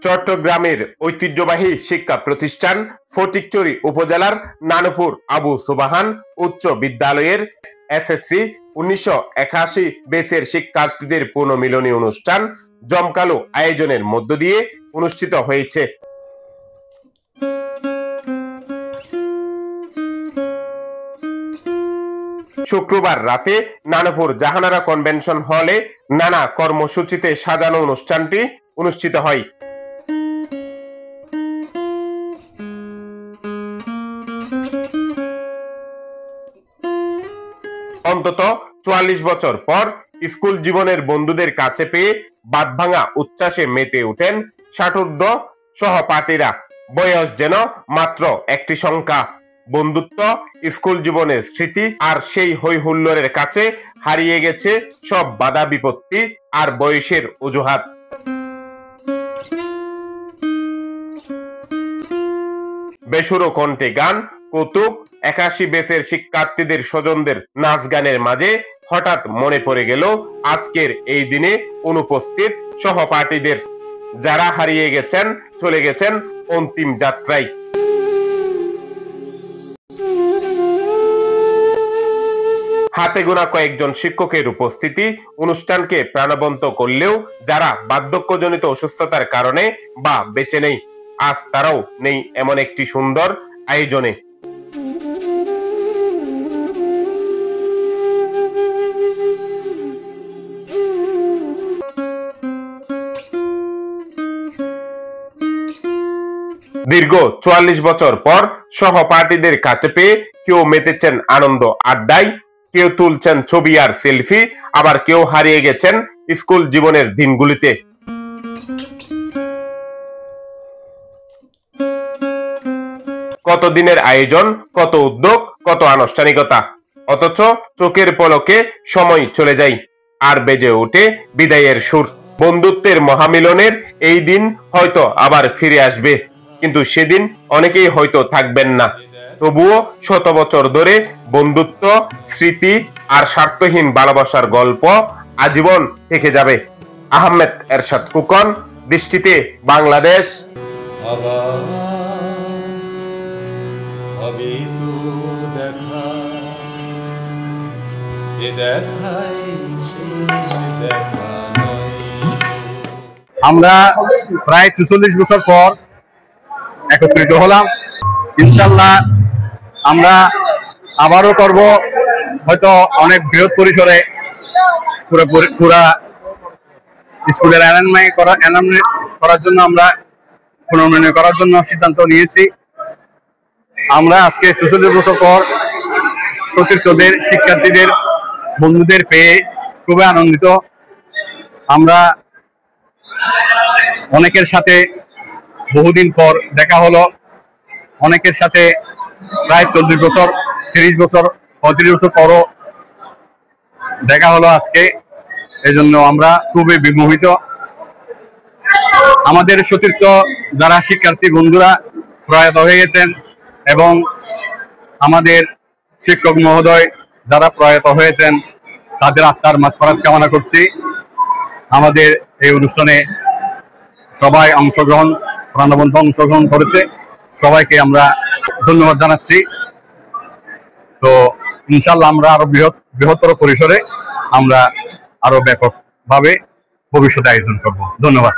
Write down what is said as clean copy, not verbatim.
চট্টগ্রামের ঐতিহ্যবাহী শিক্ষা প্রতিষ্ঠান ফটিকছড়ি উপজেলার নানুপুর আবু সুবহান উচ্চ বিদ্যালয়ের এসএসসি 1981 ব্যাচের শিক্ষার্থীদের পুনর্মিলনী অনুষ্ঠান জমকালো আয়োজনের মধ্য দিয়ে অনুষ্ঠিত হয়েছে। শুক্রবার রাতে নানুপুর জাহানারা কনভেনশন হলে নানা কর্মসূচিতে সাজানো অনুষ্ঠানটি অনুষ্ঠিত হয়। অন্তত ৪৪ বছর পর স্কুল জীবনের বন্ধুদের কাছে পেয়ে বাঁধভাঙা উচ্ছ্বাসে মেতে ওঠেন ষাটোর্ধ্ব সহপাঠীরা। বয়স যেন মাত্র একটি সংখ্যা, বন্ধুত্ব, স্কুল জীবনের স্মৃতি আর সেই হই হুল্লোড়ের কাছে হারিয়ে গেছে সব বাধা বিপত্তি আর বয়সের অজুহাত। বেসুরো কণ্ঠে গান, কৌতুক, 81 ব্যাচের শিক্ষার্থীদের স্বজনদের নাচ গানের মাঝে হঠাৎ মনে পড়ে গেল আজকের এই দিনে অনুপস্থিত সহপাঠীদের, যারা হারিয়ে গেছেন, চলে গেছেন অন্তিম যাত্রায়। হাতে গোনা কয়েকজন শিক্ষকের উপস্থিতি অনুষ্ঠানকে প্রাণবন্ত করলেও যারা বার্ধক্যজনিত অসুস্থতার কারণে বা বেঁচে নেই, আজ তারাও নেই এমন একটি সুন্দর আয়োজনে। দীর্ঘ ৪৪ বছর পর সহপাঠীদের কাছে পেয়ে কেউ মেতেছেন আনন্দ আড্ডায়, কেউ তুলছেন ছবি আর সেলফি, আবার কেউ হারিয়ে গেছেন স্কুল জীবনের দিনগুলিতে। কত দিনের আয়োজন, কত উদ্যোগ, কত আনুষ্ঠানিকতা, অথচ চোখের পলকে সময় চলে যায় আর বেজে ওঠে বিদায়ের সুর। বন্ধুত্বের মহামিলনের এই দিন হয়তো আবার ফিরে আসবে, কিন্তু সেদিন অনেকেই হয়তো থাকবেন না। তবুও শত বছর ধরে বন্ধুত্ব, স্মৃতি আর স্বার্থহীন ভালোবাসার গল্প আজীবন থেকে যাবে। আহমেদ এরশাদ কুকন, দৃষ্টিতে বাংলাদেশ। আমরা প্রায় ৪৪ বছর পর একত্রিত হলাম। ইনশাল্লাহ আমরা আবারও করব, হয়তো অনেক বৃহৎ পরিসরে পুরা স্কুলের অ্যালামনাই করার জন্য আমরা পুনর্মিলনী করার জন্য সিদ্ধান্ত নিয়েছি। আমরা আজকে ৪৪ বছর পর সতীর্থদের, শিক্ষার্থীদের, বন্ধুদের পেয়ে খুবই আনন্দিত। আমরা অনেকের সাথে বহুদিন পর দেখা হলো, অনেকের সাথে প্রায় ৪০ বছর, ৩০ বছর, ৩৫ বছর পরও দেখা হলো আজকে। এই জন্য আমরা খুবই বিমোহিত। আমাদের সতীর্থ যারা শিক্ষার্থী বন্ধুরা প্রয়াত হয়ে গেছেন এবং আমাদের শিক্ষক মহোদয় যারা প্রয়াত হয়েছেন, তাদের আত্মার মাগফিরাত কামনা করছি। আমাদের এই অনুষ্ঠানে সবাই প্রাণবন্ত অংশগ্রহণ করেছে, সবাইকে আমরা ধন্যবাদ জানাচ্ছি। তো ইনশাল্লাহ আমরা আরো বৃহত্তর পরিসরে আমরা আরো ব্যাপকভাবে ভবিষ্যতে আয়োজন করব। ধন্যবাদ।